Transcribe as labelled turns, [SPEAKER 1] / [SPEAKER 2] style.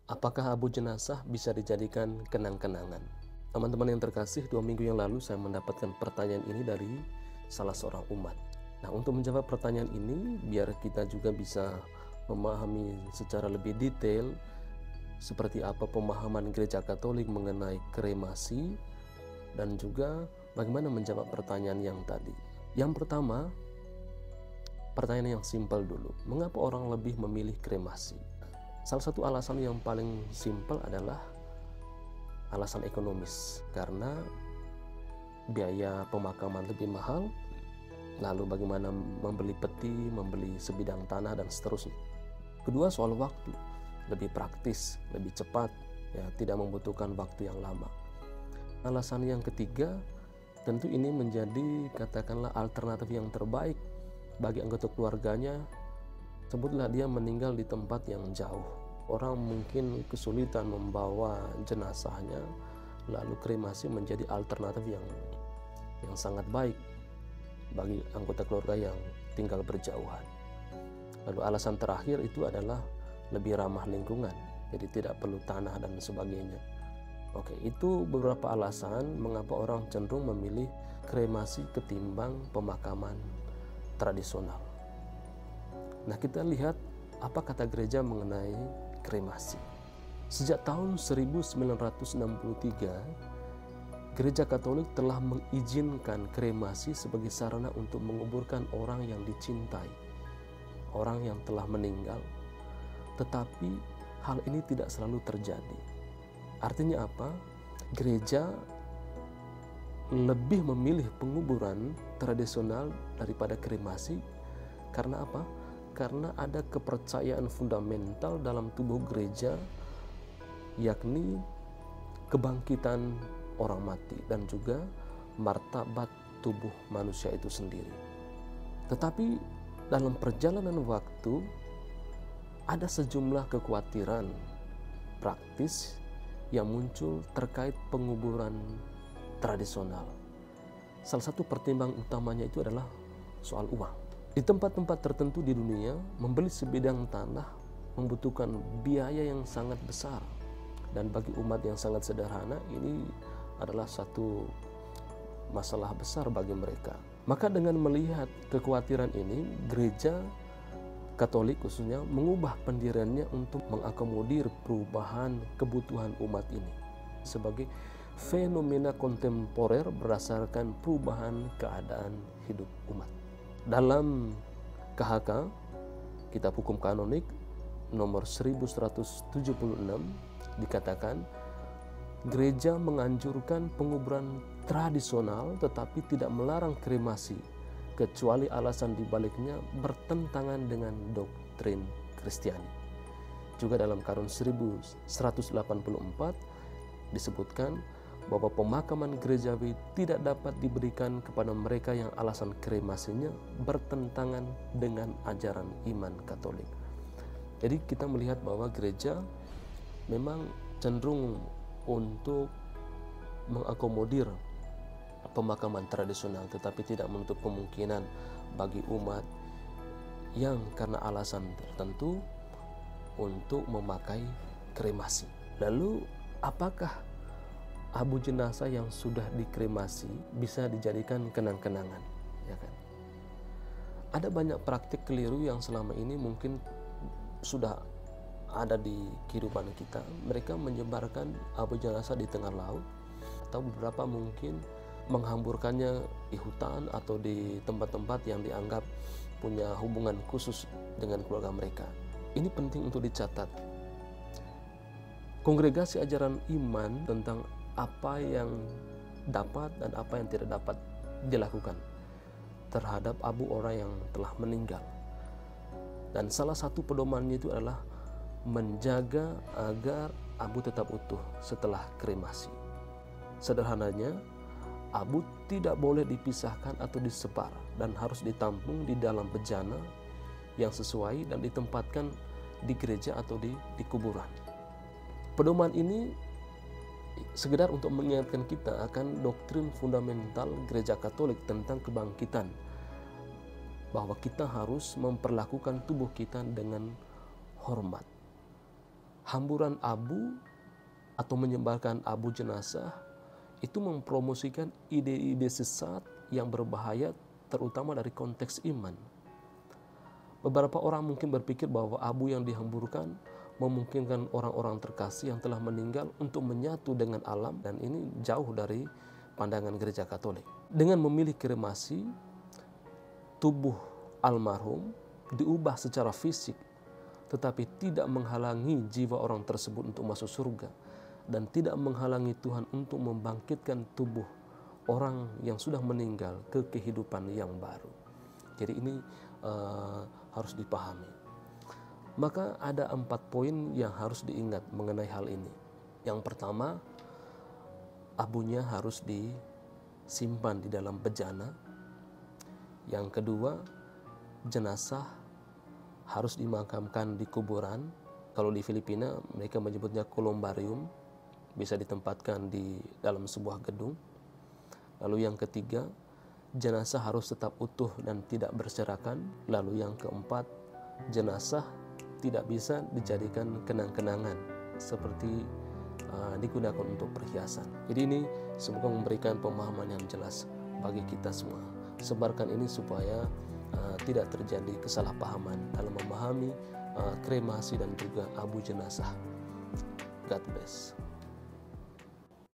[SPEAKER 1] Apakah abu jenazah bisa dijadikan kenang-kenangan? Teman-teman yang terkasih, 2 minggu yang lalu saya mendapatkan pertanyaan ini dari salah seorang umat. Nah, untuk menjawab pertanyaan ini, biar kita juga bisa memahami secara lebih detail seperti apa pemahaman Gereja Katolik mengenai kremasi dan juga bagaimana menjawab pertanyaan yang tadi. Yang pertama, pertanyaan yang simpel dulu. Mengapa orang lebih memilih kremasi? Salah satu alasan yang paling simpel adalah alasan ekonomis, karena biaya pemakaman lebih mahal, lalu bagaimana membeli peti, membeli sebidang tanah, dan seterusnya. Kedua, soal waktu, lebih praktis, lebih cepat, ya, tidak membutuhkan waktu yang lama. Alasan yang ketiga, tentu ini menjadi katakanlah alternatif yang terbaik bagi anggota keluarganya. Sebutlah dia meninggal di tempat yang jauh, orang mungkin kesulitan membawa jenazahnya, lalu kremasi menjadi alternatif yang sangat baik bagi anggota keluarga yang tinggal berjauhan. Lalu alasan terakhir itu adalah lebih ramah lingkungan, jadi tidak perlu tanah dan sebagainya. Oke, itu beberapa alasan mengapa orang cenderung memilih kremasi ketimbang pemakaman tradisional. Nah, kita lihat apa kata gereja mengenai kremasi. Sejak tahun 1963, Gereja Katolik telah mengizinkan kremasi sebagai sarana untuk menguburkan orang yang dicintai, orang yang telah meninggal. Tetapi hal ini tidak selalu terjadi. Artinya apa? Gereja lebih memilih penguburan tradisional daripada kremasi. Karena apa? Karena ada kepercayaan fundamental dalam tubuh gereja, yakni kebangkitan orang mati dan juga martabat tubuh manusia itu sendiri. Tetapi dalam perjalanan waktu ada sejumlah kekhawatiran praktis yang muncul terkait penguburan tradisional. Salah satu pertimbangan utamanya itu adalah soal uang. Di tempat-tempat tertentu di dunia, membeli sebidang tanah membutuhkan biaya yang sangat besar. Dan bagi umat yang sangat sederhana, ini adalah satu masalah besar bagi mereka. Maka dengan melihat kekhawatiran ini, Gereja Katolik khususnya mengubah pendiriannya untuk mengakomodir perubahan kebutuhan umat ini sebagai fenomena kontemporer berdasarkan perubahan keadaan hidup umat. Dalam KHK, Kitab Hukum Kanonik nomor 1176, dikatakan gereja menganjurkan penguburan tradisional tetapi tidak melarang kremasi, kecuali alasan dibaliknya bertentangan dengan doktrin Kristiani. Juga dalam Kanun 1184 disebutkan bahwa pemakaman gerejawi tidak dapat diberikan kepada mereka yang alasan kremasinya bertentangan dengan ajaran iman Katolik. Jadi kita melihat bahwa gereja memang cenderung untuk mengakomodir pemakaman tradisional, tetapi tidak menutup kemungkinan bagi umat yang karena alasan tertentu untuk memakai kremasi. Lalu apakah abu jenazah yang sudah dikremasi bisa dijadikan kenang-kenangan? Ya kan? Ada banyak praktik keliru yang selama ini mungkin sudah ada di kehidupan kita. Mereka menyebarkan abu jenazah di tengah laut, atau beberapa mungkin menghamburkannya di hutan atau di tempat-tempat yang dianggap punya hubungan khusus dengan keluarga mereka. Ini penting untuk dicatat. Kongregasi ajaran iman tentang apa yang dapat dan apa yang tidak dapat dilakukan terhadap abu orang yang telah meninggal. Dan salah satu pedomannya itu adalah menjaga agar abu tetap utuh setelah kremasi. Sederhananya, abu tidak boleh dipisahkan atau disebar dan harus ditampung di dalam bejana yang sesuai dan ditempatkan di gereja atau di kuburan. Pedoman ini sekedar untuk mengingatkan kita akan doktrin fundamental Gereja Katolik tentang kebangkitan, bahwa kita harus memperlakukan tubuh kita dengan hormat. Hamburan abu atau menyebarkan abu jenazah itu mempromosikan ide-ide sesat yang berbahaya, terutama dari konteks iman. Beberapa orang mungkin berpikir bahwa abu yang dihamburkan memungkinkan orang-orang terkasih yang telah meninggal untuk menyatu dengan alam, dan ini jauh dari pandangan gereja Katolik. Dengan memilih kremasi, tubuh almarhum diubah secara fisik, tetapi tidak menghalangi jiwa orang tersebut untuk masuk surga, dan tidak menghalangi Tuhan untuk membangkitkan tubuh orang yang sudah meninggal ke kehidupan yang baru. Jadi ini harus dipahami. Maka ada 4 poin yang harus diingat mengenai hal ini. Yang pertama, abunya harus disimpan di dalam bejana. Yang kedua, jenazah harus dimakamkan di kuburan. Kalau di Filipina mereka menyebutnya kolombarium, bisa ditempatkan di dalam sebuah gedung. Lalu yang ketiga, jenazah harus tetap utuh dan tidak berserakan. Lalu yang keempat, jenazah tidak bisa dijadikan kenang-kenangan seperti digunakan untuk perhiasan. Jadi ini semoga memberikan pemahaman yang jelas bagi kita semua. Sebarkan ini supaya tidak terjadi kesalahpahaman dalam memahami kremasi dan juga abu jenazah. God bless.